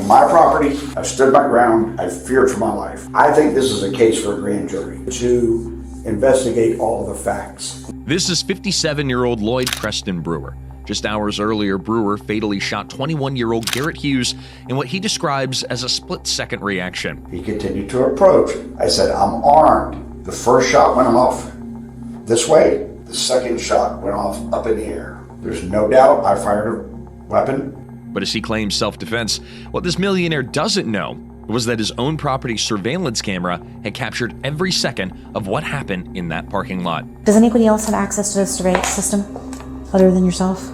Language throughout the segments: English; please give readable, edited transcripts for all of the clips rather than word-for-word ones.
my property. I stood my ground. I feared for my life. I think this is a case for a grand jury to investigate all the facts. This is 57-year-old Lloyd Preston Brewer. Just hours earlier, Brewer fatally shot 21-year-old Garrett Hughes in what he describes as a split-second reaction. He continued to approach. I said, I'm armed. The first shot went off this way. The second shot went off up in the air. There's no doubt I fired a weapon. But as he claims self-defense, what this millionaire doesn't know was that his own property's surveillance camera had captured every second of what happened in that parking lot. Does anybody else have access to the surveillance system other than yourself?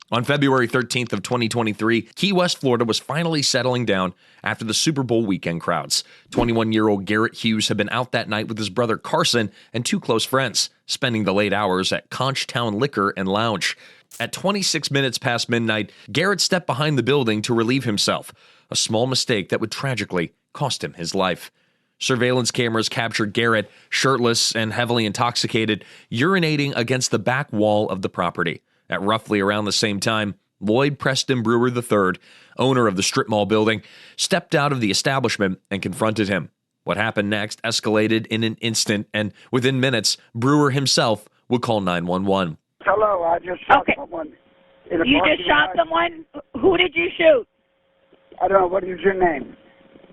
On February 13th of 2023, Key West, Florida was finally settling down after the Super Bowl weekend crowds. 21-year-old Garrett Hughes had been out that night with his brother Carson and two close friends, spending the late hours at Conch Town Liquor and Lounge. At 26 minutes past midnight, Garrett stepped behind the building to relieve himself, a small mistake that would tragically cost him his life. Surveillance cameras captured Garrett, shirtless and heavily intoxicated, urinating against the back wall of the property. At roughly around the same time, Lloyd Preston Brewer III, owner of the strip mall building, stepped out of the establishment and confronted him. What happened next escalated in an instant, and within minutes, Brewer himself would call 911. Hello, I just shot someone. You just shot someone? Who did you shoot? I don't know. What is your name?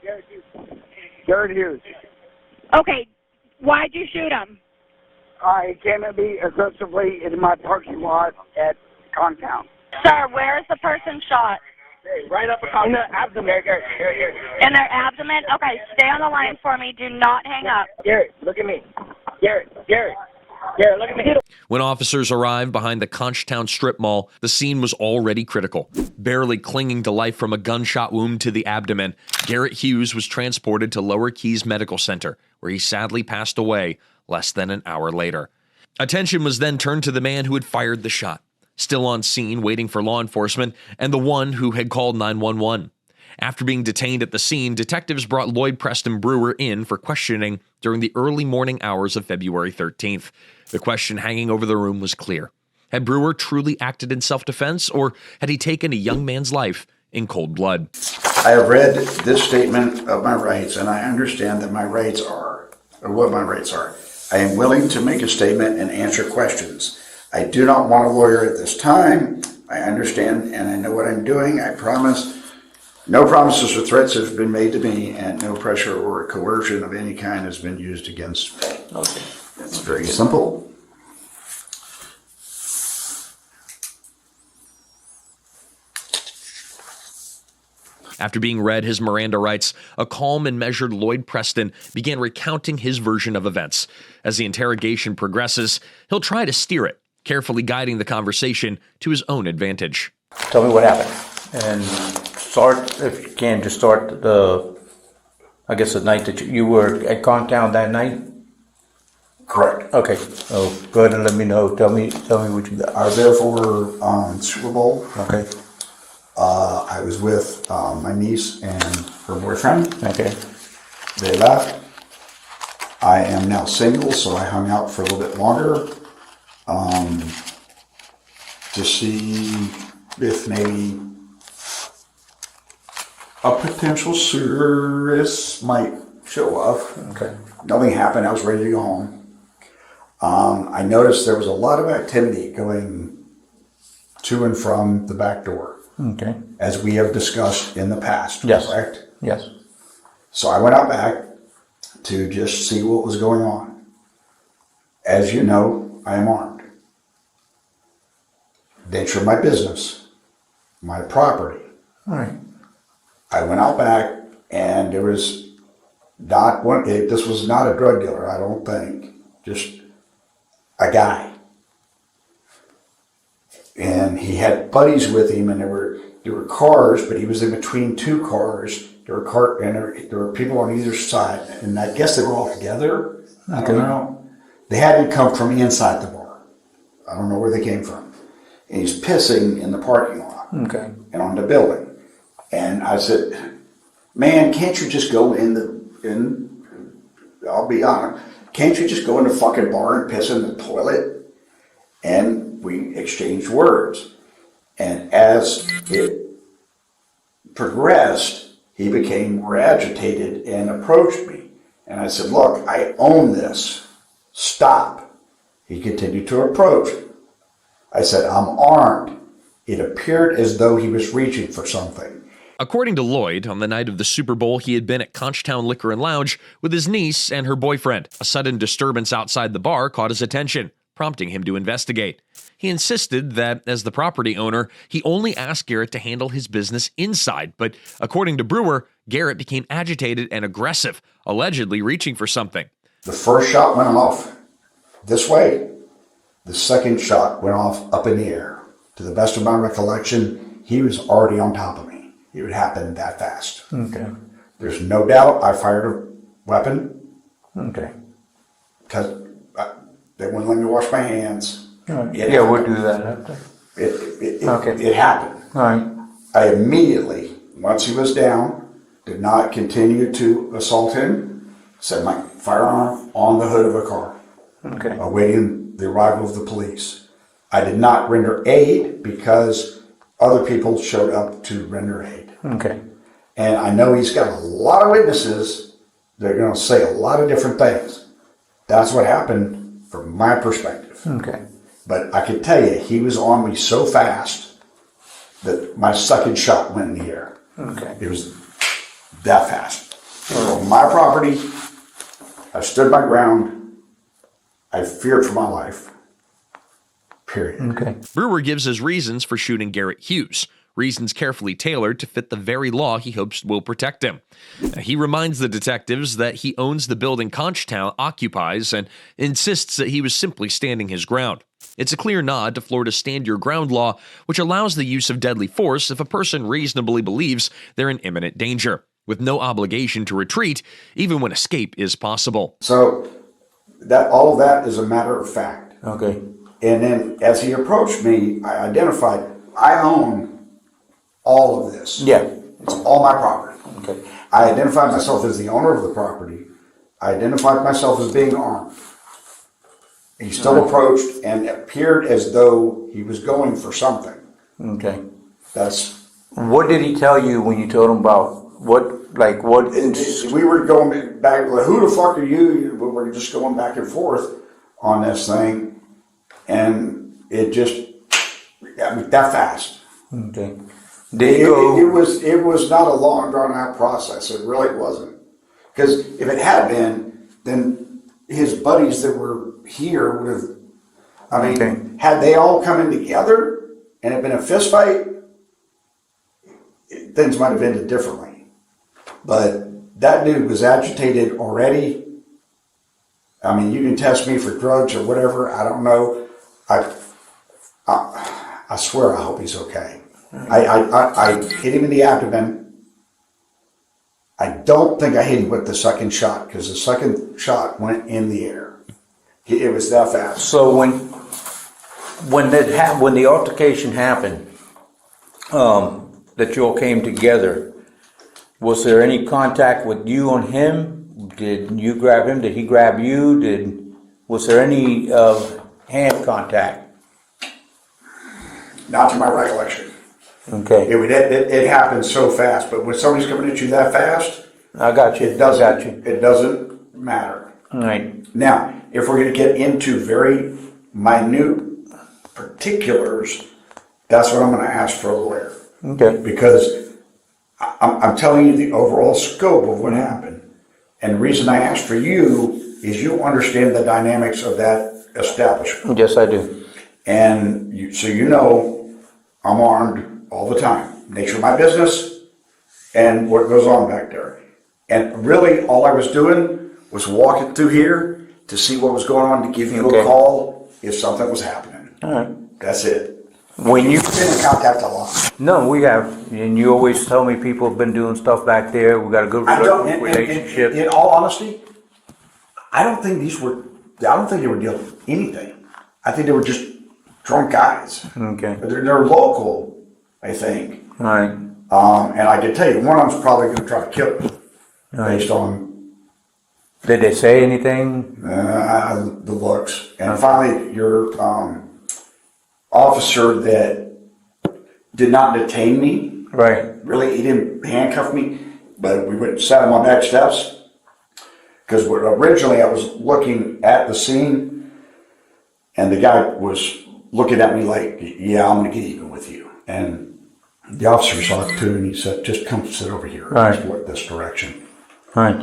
Garrett Hughes. Okay. Why'd you shoot him? I came at me aggressively in my parking lot at Contown. Sir, where is the person shot? Right up in the abdomen. Here. In their abdomen? Okay, stay on the line for me. Do not hang up. Garrett, look at me. Garrett, look at me. When officers arrived behind the Conchtown strip mall, the scene was already critical. Barely clinging to life from a gunshot wound to the abdomen, Garrett Hughes was transported to Lower Keys Medical Center, where he sadly passed away less than an hour later. Attention was then turned to the man who had fired the shot, still on scene waiting for law enforcement, and the one who had called 911. After being detained at the scene, detectives brought Lloyd Preston Brewer in for questioning during the early morning hours of February 13th. The question hanging over the room was clear. Had Brewer truly acted in self-defense, or had he taken a young man's life in cold blood? I have read this statement of my rights, and I understand that my rights are, or what my rights are. I am willing to make a statement and answer questions. I do not want a lawyer at this time. I understand and I know what I'm doing. I promise. No promises or threats have been made to me, and no pressure or coercion of any kind has been used against me. Okay. It's very simple. After being read his Miranda rights, a calm and measured Lloyd Preston began recounting his version of events. As the interrogation progresses, he'll try to steer it, carefully guiding the conversation to his own advantage. Tell me what happened, and start, if you can, just start the night that you were at Contown that night? Correct. Okay, so go ahead and let me know. Tell me what you got. I was there for Super Bowl. Okay. I was with my niece and her boyfriend. Okay. They left. I am now single, so I hung out for a little bit longer to see if maybe a potential suitor might show up. Okay. Nothing happened. I was ready to go home. I noticed there was a lot of activity going to and from the back door. Okay. As we have discussed in the past, Yes. correct? Yes. So I went out back to just see what was going on. As you know, I am armed. Nature of my business, my property. All right. I went out back, and there was not one. This was not a drug dealer, I don't think. Just a guy. And he had buddies with him, and there were cars, but he was in between two cars. There were people on either side, and I guess they were all together. I don't know. They hadn't come from inside the bar. I don't know where they came from. And he's pissing in the parking lot. Okay. And on the building. And I said, man, can't you just go I'll be honest, can't you just go in the fucking bar and piss in the toilet? and we exchanged words. And as it progressed, he became more agitated and approached me. And I said, look, I own this. Stop. He continued to approach. I said, I'm armed. It appeared as though he was reaching for something. According to Lloyd, on the night of the Super Bowl, he had been at Conchtown Liquor and Lounge with his niece and her boyfriend. A sudden disturbance outside the bar caught his attention, prompting him to investigate. He insisted that, as the property owner, he only asked Garrett to handle his business inside, but according to Brewer, Garrett became agitated and aggressive, allegedly reaching for something. The first shot went off this way. The second shot went off up in the air. To the best of my recollection, he was already on top of me. It would happen that fast. Okay. There's no doubt I fired a weapon. Okay. Because they wouldn't let me wash my hands. All right. It Yeah, we'll happened. do that after. It happened. All right. I immediately, once he was down, did not continue to assault him, set my firearm on the hood of a car, Okay. awaiting the arrival of the police. I did not render aid because other people showed up to render aid. Okay. And I know he's got a lot of witnesses that are going to say a lot of different things. That's what happened from my perspective. Okay. But I can tell you, he was on me so fast that my second shot went in the air. Okay. It was that fast. On my property, I stood my ground. I feared for my life. Period. Okay. Brewer gives his reasons for shooting Garrett Hughes, reasons carefully tailored to fit the very law he hopes will protect him. He reminds the detectives that he owns the building Conchtown occupies and insists that he was simply standing his ground. It's a clear nod to Florida's Stand Your Ground law, which allows the use of deadly force if a person reasonably believes they're in imminent danger, with no obligation to retreat, even when escape is possible. So that all of that is a matter of fact. Okay. And then as he approached me, I identified, I own all of this. Yeah. It's all my property. Okay. I identified myself as the owner of the property. I identified myself as being armed. He still approached and appeared as though he was going for something. Okay. That's, What did he tell you when you told him about what, like what? we were going back, like, who the fuck are you? We were just going back and forth on this thing. And it just, I mean, that fast. Okay. Did he go? It was not a long drawn out process. It really wasn't. Because if it had been, then his buddies that were here would have, I mean, Okay. had they all come in together and it been a fist fight, things might have ended differently. But that dude was agitated already. I mean, you can test me for drugs or whatever. I don't know. I swear I hope he's okay. I hit him in the abdomen. I don't think I hit him with the second shot because the second shot went in the air. It was that fast. So when the altercation happened, that you all came together, was there any contact with you on him? Did you grab him? Did he grab you? Was there any hand contact? Not to my recollection. Okay. It happened so fast, but when somebody's coming at you that fast, I got you. it doesn't, Got you. it doesn't matter. All right. Now, if we're going to get into very minute particulars, that's what I'm going to ask for a lawyer. Okay. Because I'm telling you the overall scope of what happened. And the reason I asked for you is you understand the dynamics of that establishment. Yes, I do. And so you know I'm armed all the time. Nature of my business and what goes on back there. And really all I was doing was walking through here to see what was going on, to give you Okay. a call if something was happening. All right. That's it. When you We've been in contact a lot. No, we have, and you always tell me people have been doing stuff back there. We got a good I don't, relationship. in all honesty, I don't think they were dealing with anything. I think they were just drunk guys. Okay. But they're local, I think. All right. And I can tell you, one of them's probably going to try to kill me Right. based on Did they say anything? the looks. And finally, your officer that did not detain me. Right. Really, he didn't handcuff me, but we went and sat on my back steps. Because originally I was looking at the scene, and the guy was looking at me like, yeah, I'm going to get even with you. And the officer saw it too, and he said, just come sit over here. Right. This direction. Right.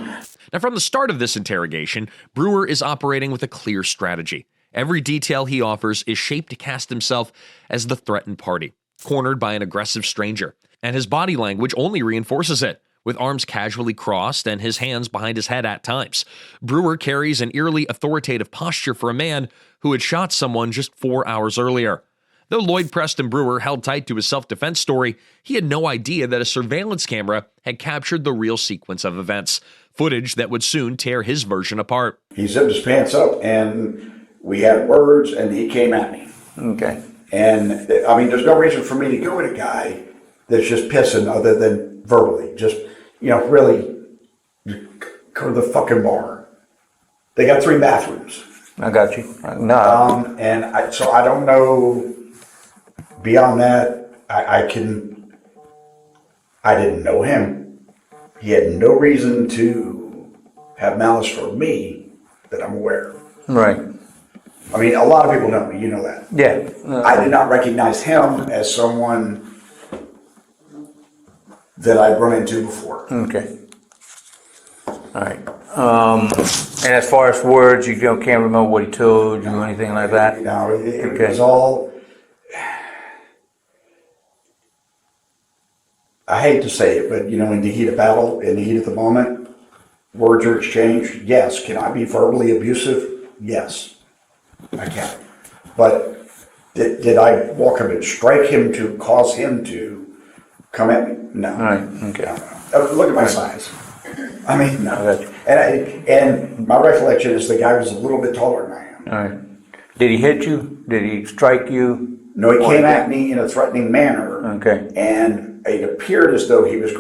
Now, from the start of this interrogation, Brewer is operating with a clear strategy. Every detail he offers is shaped to cast himself as the threatened party, cornered by an aggressive stranger. And his body language only reinforces it, with arms casually crossed and his hands behind his head at times. Brewer carries an eerily authoritative posture for a man who had shot someone just 4 hours earlier. Though Lloyd Preston Brewer held tight to his self-defense story, he had no idea that a surveillance camera had captured the real sequence of events, footage that would soon tear his version apart. He zipped his pants up, and we had words, and he came at me. Okay. And, I mean, there's no reason for me to go at a guy that's just pissing other than verbally. Just, really, go to the fucking bar. They got 3 bathrooms. I got you. No. So I don't know, beyond that, I didn't know him. He had no reason to have malice for me that I'm aware of. Right. I mean, a lot of people know me, you know that. Yeah. I did not recognize him as someone that I'd run into before. Okay. All right. And as far as words, you can't remember what he told you or anything like that? It Okay. was all, I hate to say it, but in the heat of battle, in the heat of the moment, words are exchanged. Yes. Can I be verbally abusive? Yes, I can. But did I walk up and strike him to cause him to come at me? No. All right. Okay. Look at my size. I mean, no. Okay. And my recollection is the guy was a little bit taller than I am. All right. Did he hit you? Did he strike you? No, he came at me in a threatening manner. Okay. And it appeared as though he was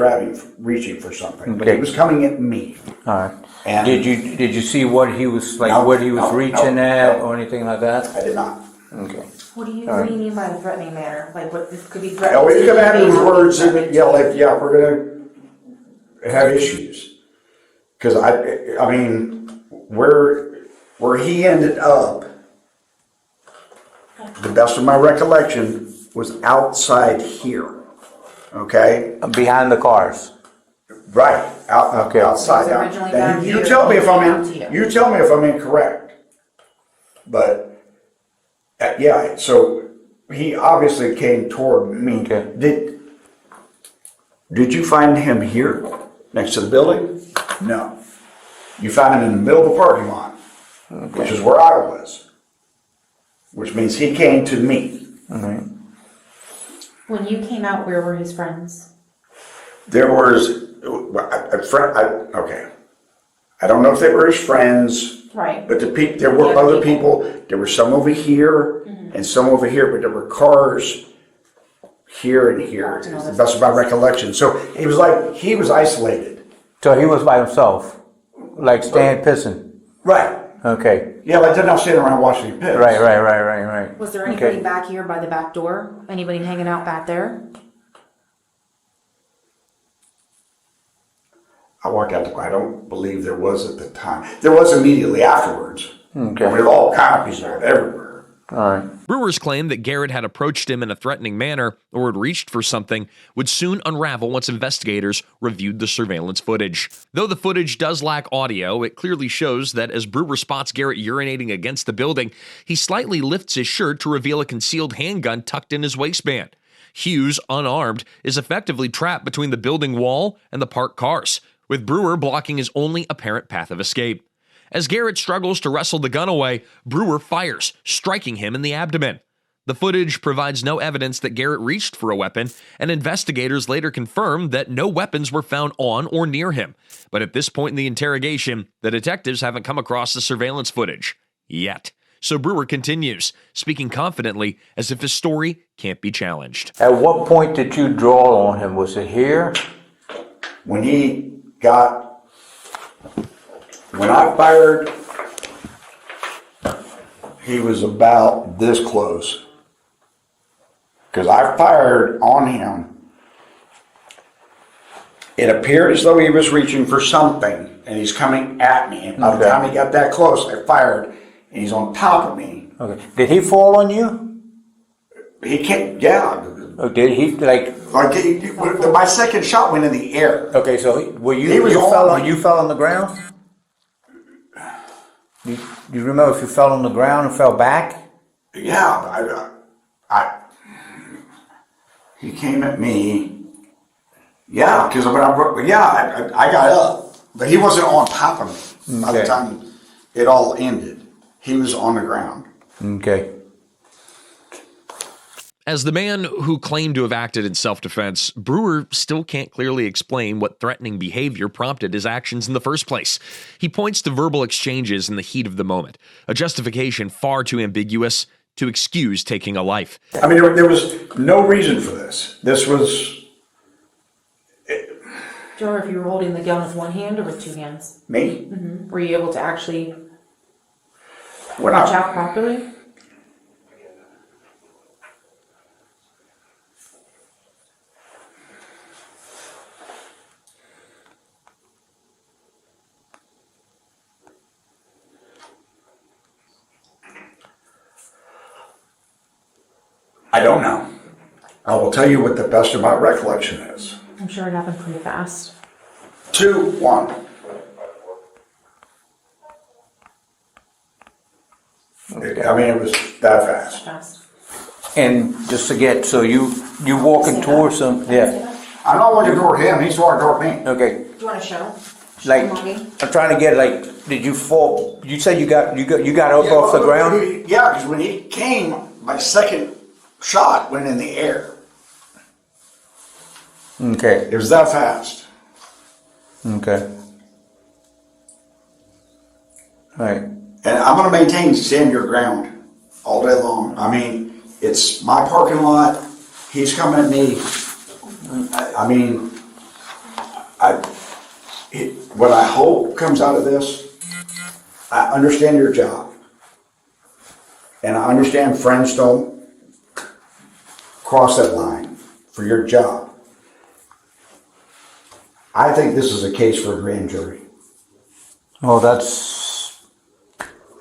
reaching for something, but Okay. he was coming at me. All right. And Did you see what he was like? No, What he was no, reaching no, at, no. or anything like that? I did not. Okay. What do you All right. mean by threatening manner? Like what this could be I threatening? always come at me with to words you? and yell like, yeah, we're gonna have issues. Because I mean, where he ended up, the best of my recollection, was outside here. Okay. Behind the cars. Right, Okay. outside. It was originally Now, down you here, tell me if down I'm to you. you tell me if I'm incorrect. But yeah, so he obviously came toward me. Okay. Did you find him here next to the building? No. You found him in the middle of the parking lot, which is where I was. Which means he came to me. All right. When you came out, where were his friends? There was a friend. Okay, I don't know if they were his friends, Right. but there were The other other people. There were some over here and some over here, but there were cars here and here. That's my recollection. So it was like he was isolated. So he was by himself, like staying pissing. Right. Okay. Yeah, like they're not sitting around watching piss. Right. Was there anybody Okay. back here by the back door? Anybody hanging out back there? I walked out. I don't believe there was at the time. There was immediately afterwards. Okay. With all copies of it everywhere. All right. Brewer's claim that Garrett had approached him in a threatening manner or had reached for something would soon unravel once investigators reviewed the surveillance footage. Though the footage does lack audio, it clearly shows that as Brewer spots Garrett urinating against the building, he slightly lifts his shirt to reveal a concealed handgun tucked in his waistband. Hughes, unarmed, is effectively trapped between the building wall and the parked cars, with Brewer blocking his only apparent path of escape. As Garrett struggles to wrestle the gun away, Brewer fires, striking him in the abdomen. The footage provides no evidence that Garrett reached for a weapon, and investigators later confirmed that no weapons were found on or near him. But at this point in the interrogation, the detectives haven't come across the surveillance footage yet. So Brewer continues, speaking confidently as if his story can't be challenged. At what point did you draw on him? Was it here? When I fired, he was about this close. Because I fired on him. It appeared as though he was reaching for something, and he's coming at me. And by the time he got that close, I fired, and he's on top of me. Okay. Did he fall on you? He can't, yeah. Or did he, like... My second shot went in the air. Okay, so you fell on the ground? Do you remember if you fell on the ground and fell back? Yeah, he came at me. Yeah, because when I got up, but he wasn't on top of me by the time it all ended. He was on the ground. Okay. As the man who claimed to have acted in self-defense, Brewer still can't clearly explain what threatening behavior prompted his actions in the first place. He points to verbal exchanges in the heat of the moment, a justification far too ambiguous to excuse taking a life. I mean, there was no reason for this. This was... Do you remember if you were holding the gun with one hand or with two hands? Me? Mm-hmm. Were you able to actually We're watch not... out properly? I don't know. I will tell you what the best of my recollection is. I'm sure it happened pretty fast. 2, 1. I mean, it was that fast. Fast. And just to get, so you walking towards him, yeah, I'm not walking toward him, he's walking toward me. okay. Do you want to show? Like, I'm trying to get, like, did you fall, you said you got up off the ground? Yeah, because when he came, my second shot went in the air. Okay, It was that fast. okay. All right. And I'm going to maintain stand your ground all day long. I mean, it's my parking lot. He's coming at me. What I hope comes out of this, I understand your job. And I understand friends don't cross that line for your job. I think this is a case for a grand jury. Well, that's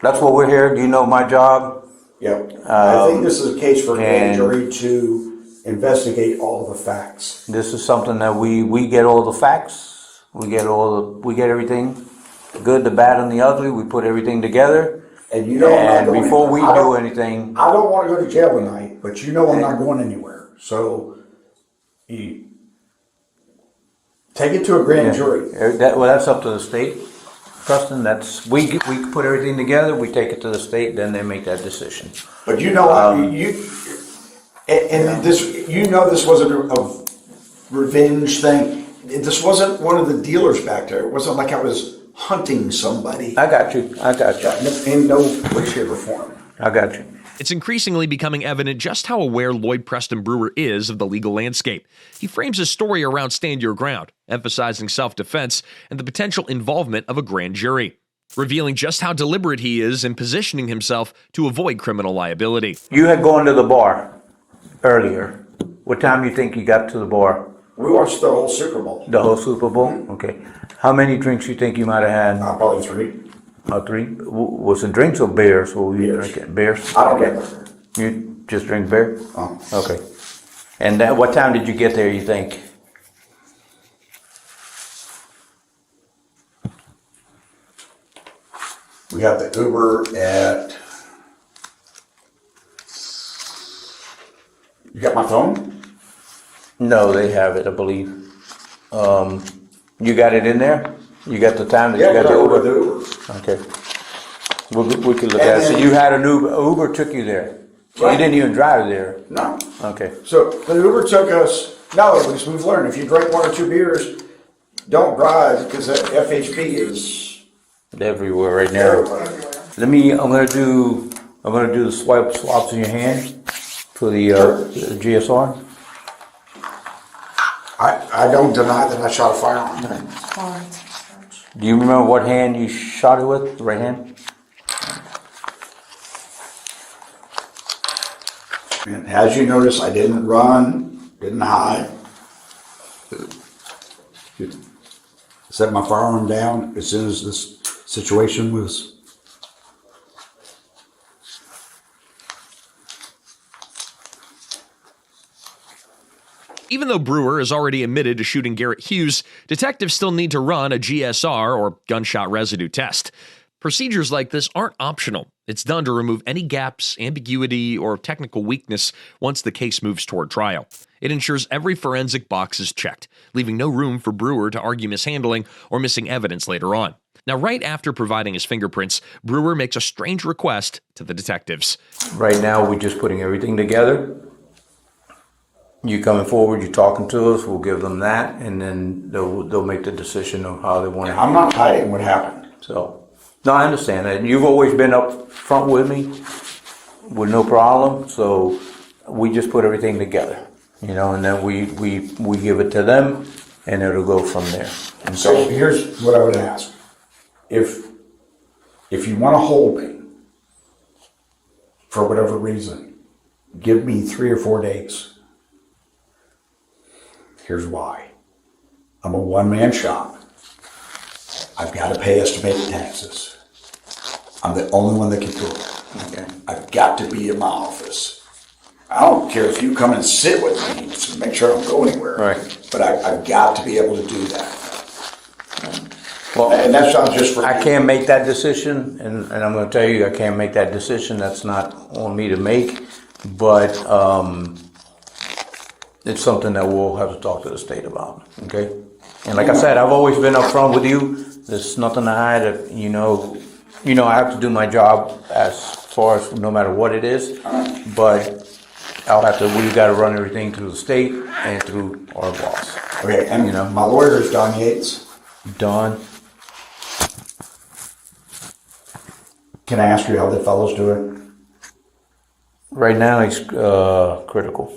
what we're here. Do you know my job? Yep. I think this is a case for a grand and- jury to investigate all the facts. This is something that we get all the facts. We get everything, the good, the bad, and the ugly. We put everything together. And you know, I'm not And going before we anywhere. do anything, I don't want to go to jail tonight, but you know I'm not going anywhere. So, you take it to a grand jury. that's up to the state. Preston, we put everything together. We take it to the state, then they make that decision. But you know, this wasn't a revenge thing. This wasn't one of the dealers back there. It wasn't like I was hunting somebody. I got you. In no way, shape, or form. I got you. It's increasingly becoming evident just how aware Lloyd Preston Brewer is of the legal landscape. He frames his story around stand your ground, emphasizing self-defense and the potential involvement of a grand jury, revealing just how deliberate he is in positioning himself to avoid criminal liability. You had gone to the bar earlier. What time do you think you got to the bar? We watched the whole Super Bowl. The whole Super Bowl? Okay. How many drinks you think you might have had? Probably 3. 3? Was it drinks or beers? What were you Beers. drinking? Beers? I don't get liquor. You just drink beer? Oh. Okay. And what time did you get there, you think? We got the Uber at... You got my phone? No, they have it, I believe. You got it in there? You got the time that Yeah, you got the with Uber? the Uber. Okay. We could look at it. So you had an Uber took you there? So you Right. didn't even drive there? No. Okay. So the Uber took us... No, at least we've learned. If you drink 1 or 2 beers, don't drive because that FHP is... Everywhere right now. I'm gonna do the swaps in your hand for the GSR. I don't deny that I shot a firearm. Do you remember what hand you shot it with? The right hand? And as you notice, I didn't run, didn't hide. Set my firearm down as soon as this situation was. Even though Brewer has already admitted to shooting Garrett Hughes, detectives still need to run a GSR, or gunshot residue test. Procedures like this aren't optional. It's done to remove any gaps, ambiguity, or technical weakness once the case moves toward trial. It ensures every forensic box is checked, leaving no room for Brewer to argue mishandling or missing evidence later on. Now, right after providing his fingerprints, Brewer makes a strange request to the detectives. Right now, we're just putting everything together. You coming forward, you're talking to us, we'll give them that, and then they'll make the decision of how they want to. I'm not hiding what happened. So, no, I understand that. You've always been up front with me with no problem, so we just put everything together, and then we give it to them, and it'll go from there. And So here's what I would ask. If you want to hold me for whatever reason, give me 3 or 4 days. Here's why. I'm a one-man shop. I've got to pay estimated taxes. I'm the only one that can do it. Okay. I've got to be in my office. I don't care if you come and sit with me to make sure I don't go anywhere. Right. But I've got to be able to do that. Well, And that's not just for I me. can't make that decision, and I'm going to tell you, I can't make that decision. That's not on me to make, but it's something that we'll have to talk to the state about, okay? And like I said, I've always been upfront with you. There's nothing to hide. I have to do my job as far as no matter what it is, but we got to run everything through the state and through our boss. Okay, and my lawyer is Don Yates. Don? Can I ask you how the fellow's doing? Right now, he's critical.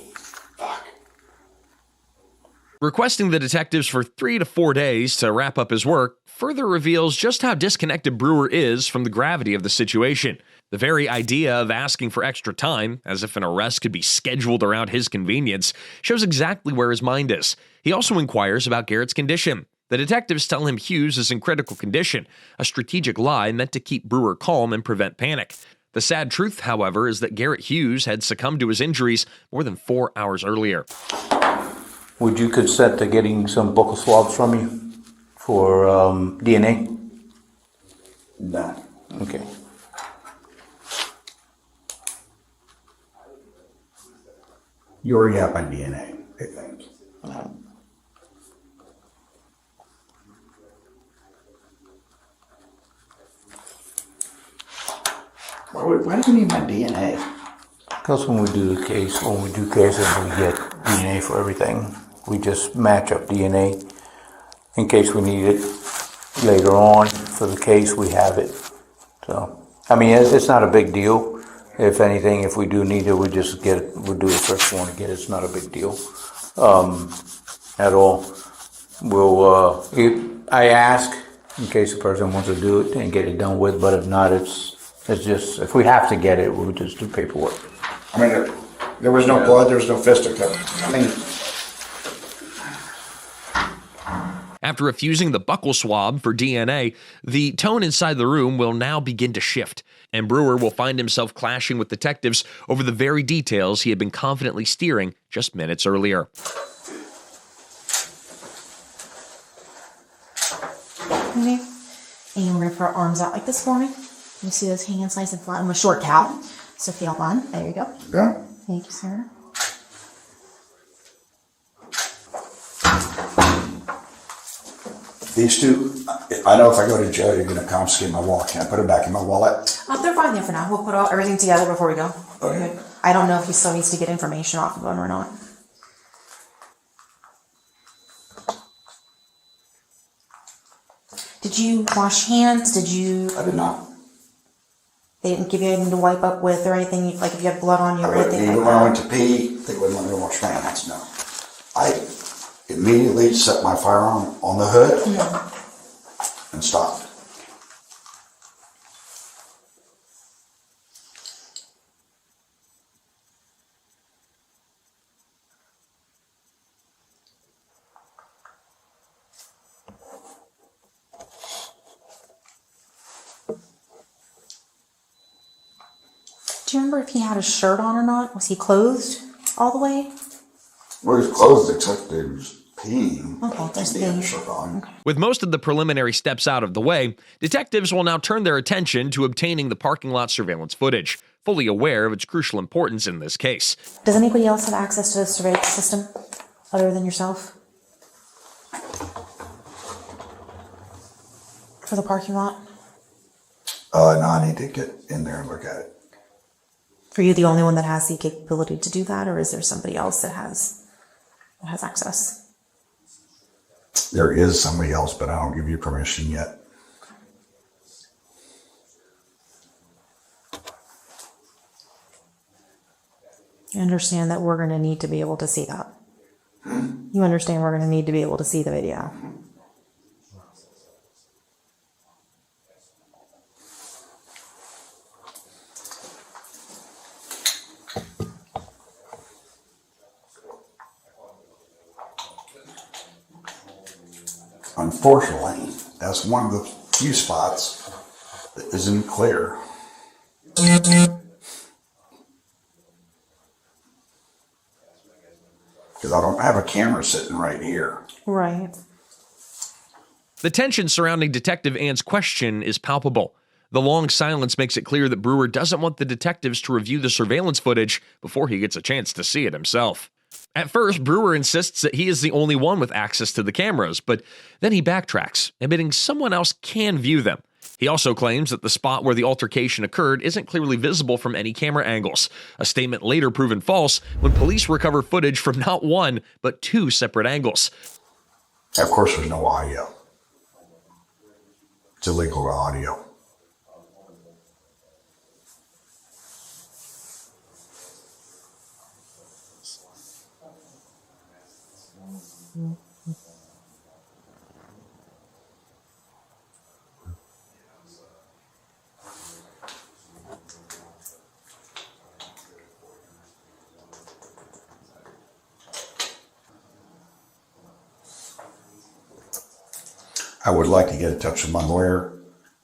Requesting the detectives for 3 to 4 days to wrap up his work further reveals just how disconnected Brewer is from the gravity of the situation. The very idea of asking for extra time, as if an arrest could be scheduled around his convenience, shows exactly where his mind is. He also inquires about Garrett's condition. The detectives tell him Hughes is in critical condition, a strategic lie meant to keep Brewer calm and prevent panic. The sad truth, however, is that Garrett Hughes had succumbed to his injuries more than 4 hours earlier. Would you consent to getting some buccal swabs from you for DNA? No. Okay. You already have my DNA, I think. Why do you need my DNA? Because when we do cases, we get DNA for everything. We just match up DNA in case we need it later on. For the case, we have it. So, it's not a big deal. If anything, if we do need it, we just get it. We'll do the first one to get it. It's not a big deal at all. I ask in case the person wants to do it and get it done with, but if not, it's just, if we have to get it, we'll just do paperwork. There was no blood, there was no fisticuff. After refusing the buccal swab for DNA, the tone inside the room will now begin to shift, and Brewer will find himself clashing with detectives over the very details he had been confidently steering just minutes earlier. Okay. And we're going to put our arms out like this for me. You see those hands nice and flat. I'm a short cow, so if you don't mind. There you go. Yeah. Thank you, sir. These two, I know if I go to jail, you're going to confiscate my wallet. Can I put it back in my wallet? They're fine there for now. We'll put everything together before we go. Okay. I don't know if he still needs to get information off of them or not. Did you wash hands? I did not. They didn't give you anything to wipe up with or anything, like if you had blood on you or anything Even like when I that? went to pee, they wouldn't let me wash my hands, no. I immediately set my firearm on the hood and stopped. Do you remember if he had his shirt on or not? Was he clothed all the way? Well, he's clothed except that he was peeing. Okay, just He had a peeing. shirt on. Okay. With most of the preliminary steps out of the way, detectives will now turn their attention to obtaining the parking lot surveillance footage, fully aware of its crucial importance in this case. Does anybody else have access to the surveillance system other than yourself? For the parking lot? No, I need to get in there and look at it. Are you the only one that has the capability to do that, or is there somebody else that has access? There is somebody else, but I don't give you permission yet. You understand that we're going to need to be able to see that? You understand we're going to need to be able to see the video? Unfortunately, that's one of the few spots that isn't clear. Because I don't have a camera sitting right here. Right. The tension surrounding Detective Ann's question is palpable. The long silence makes it clear that Brewer doesn't want the detectives to review the surveillance footage before he gets a chance to see it himself. At first, Brewer insists that he is the only one with access to the cameras, but then he backtracks, admitting someone else can view them. He also claims that the spot where the altercation occurred isn't clearly visible from any camera angles, a statement later proven false when police recover footage from not one, but two separate angles. Of course, there's no audio. It's illegal audio. I would like to get in touch with my lawyer.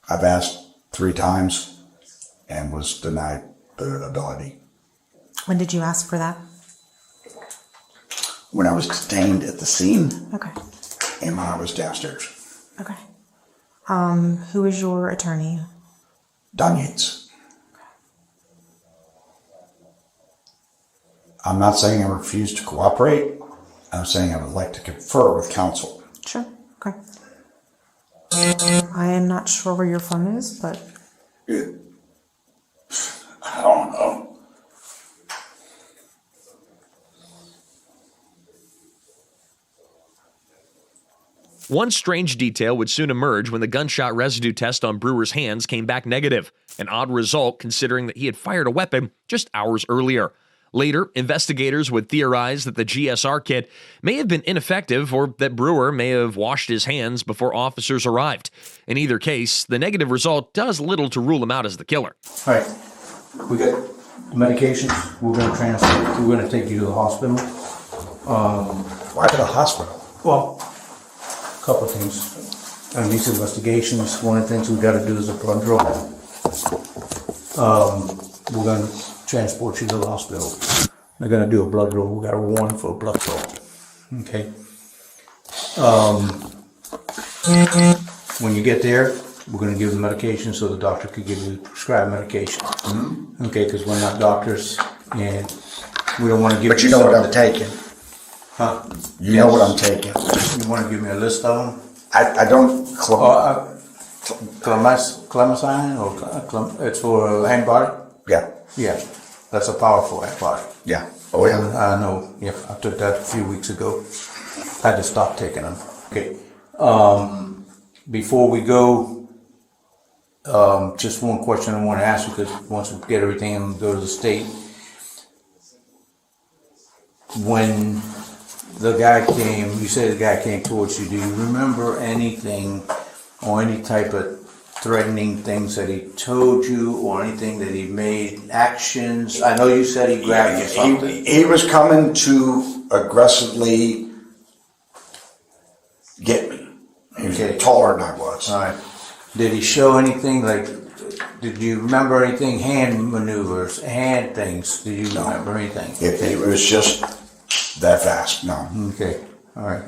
I've asked 3 times and was denied the ability. When did you ask for that? When I was detained at the scene Okay. and when I was downstairs. Okay. Who is your attorney? Don Yates. I'm not saying I refuse to cooperate. I'm saying I would like to confer with counsel. Sure. Okay. I am not sure where your phone is, but I don't know. One strange detail would soon emerge when the gunshot residue test on Brewer's hands came back negative, an odd result considering that he had fired a weapon just hours earlier. Later, investigators would theorize that the GSR kit may have been ineffective or that Brewer may have washed his hands before officers arrived. In either case, the negative result does little to rule him out as the killer. All right, we got medications. We're going to transfer. We're going to take you to the hospital. Why to the hospital? Well, a couple of things. On these investigations, one of the things we got to do is a blood draw. We're going to transport you to the hospital. They're going to do a blood draw. We got a warrant for a blood draw. Okay. When you get there, we're going to give the medication so the doctor could give you prescribed medication. Mm-hmm. Okay, because we're not doctors and we don't want to give. But you know what I'm taking. Huh? You know what I'm taking. You want to give me a list of them? I don't. Clemacine or it's for antibiotic? Yeah. Yeah, that's a powerful antibiotic. Yeah. Oh yeah. I know. Yeah, I took that a few weeks ago. I had to stop taking them. Okay. Before we go, just one question I want to ask you, because once we get everything and go to the state, when the guy came, you said the guy came towards you, do you remember anything or any type of threatening things that he told you or anything that he made, actions? I know you said he grabbed you something. He was coming to aggressively get me. He was Okay. taller than I was. All right. Did he show anything like Did you remember anything, hand maneuvers, hand things? Did you remember anything? It was just that fast, no. Okay, all right.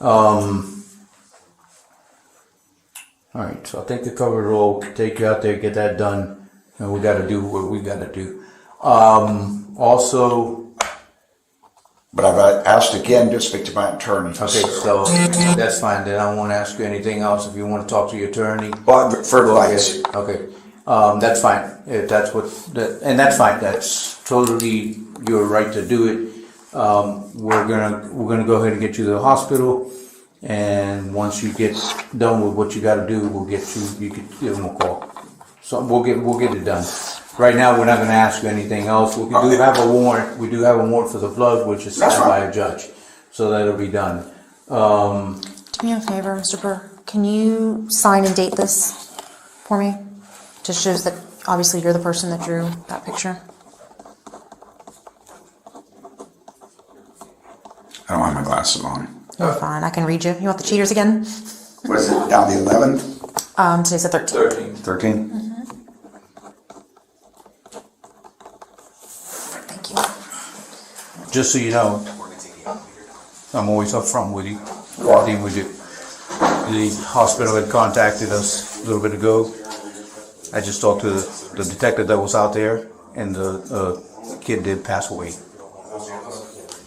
All right, so I think the cover all, take you out there, get that done, and we gotta do what we gotta do. Also, But I've asked again to speak to my attorney. okay, so that's fine, then I won't ask you anything else if you wanna talk to your attorney. Well, for lights. Okay, that's fine, if that's what, and that's fine, that's totally your right to do it. We're gonna go ahead and get you to the hospital, and once you get done with what you gotta do, we'll get you could give them a call. So we'll get it done. Right now, we're not gonna ask you anything else, we do have a warrant, for the blood, which is signed by a judge, so that'll be done. Do me a favor, Mr. Brewer. Can you sign and date this for me? Just shows that obviously you're the person that drew that picture. I don't have my glasses on. You're fine. I can read you. You want the cheaters again? What is it, down the 11th? Today's the 13th. 13? Thank you. Just so you know, I'm always upfront with you, walking with you. The hospital had contacted us a little bit ago. I just talked to the detective that was out there, and the kid did pass away.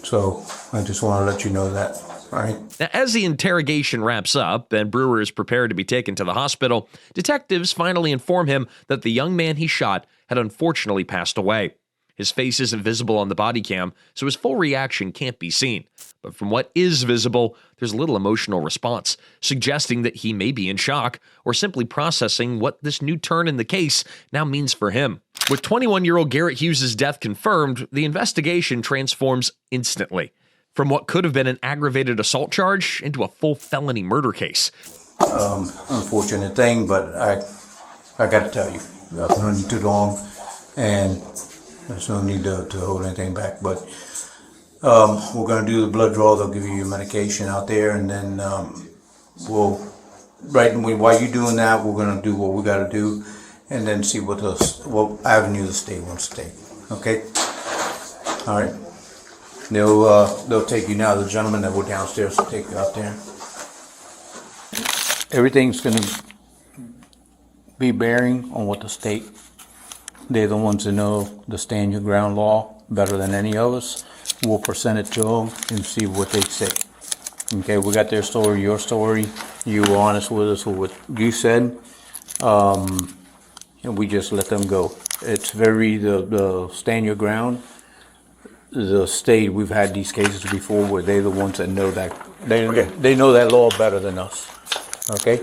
So I just want to let you know that, all right? Now, as the interrogation wraps up and Brewer is prepared to be taken to the hospital, detectives finally inform him that the young man he shot had unfortunately passed away. His face isn't visible on the body cam, so his full reaction can't be seen. But from what is visible, there's little emotional response, suggesting that he may be in shock or simply processing what this new turn in the case now means for him. With 21-year-old Garrett Hughes' death confirmed, the investigation transforms instantly, from what could have been an aggravated assault charge into a full felony murder case. Unfortunate thing, but I got to tell you, I've known you too long, and there's no need to hold anything back. But we're going to do the blood draw. They'll give you your medication out there, and then while you're doing that, we're going to do what we got to do, and then see what avenue the state wants to take. Okay. All right. They'll take you now. The gentleman that were downstairs will take you out there. Everything's going to be bearing on what the state. They're the ones that know the stand your ground law better than any of us. We'll present it to them and see what they say. Okay, we got their story, your story. You were honest with us with what you said, and we just let them go. It's very the stand your ground. The state, we've had these cases before where they're the ones that know that they know that law better than us. Okay.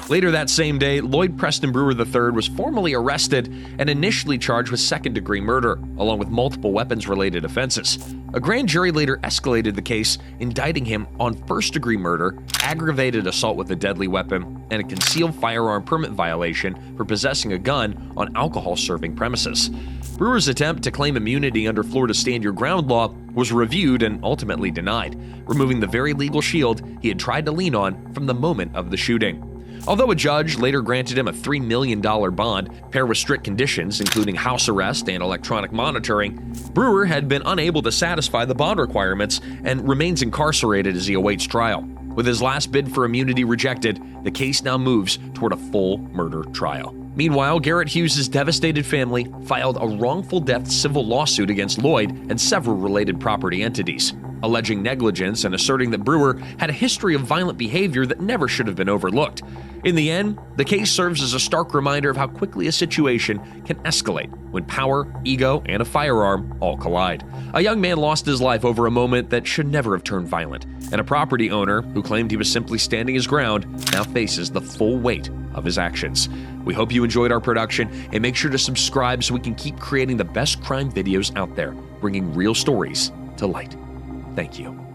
Later that same day, Lloyd Preston Brewer III was formally arrested and initially charged with second-degree murder, along with multiple weapons-related offenses. A grand jury later escalated the case, indicting him on first-degree murder, aggravated assault with a deadly weapon, and a concealed firearm permit violation for possessing a gun on alcohol-serving premises. Brewer's attempt to claim immunity under Florida's Stand Your Ground law was reviewed and ultimately denied, removing the very legal shield he had tried to lean on from the moment of the shooting. Although a judge later granted him a $3 million bond, paired with strict conditions including house arrest and electronic monitoring, Brewer had been unable to satisfy the bond requirements and remains incarcerated as he awaits trial. With his last bid for immunity rejected, the case now moves toward a full murder trial. Meanwhile, Garrett Hughes' devastated family filed a wrongful death civil lawsuit against Lloyd and several related property entities, alleging negligence and asserting that Brewer had a history of violent behavior that never should have been overlooked. In the end, the case serves as a stark reminder of how quickly a situation can escalate when power, ego, and a firearm all collide. A young man lost his life over a moment that should never have turned violent, and a property owner who claimed he was simply standing his ground now faces the full weight of his actions. We hope you enjoyed our production, and make sure to subscribe so we can keep creating the best crime videos out there, bringing real stories to light. Thank you.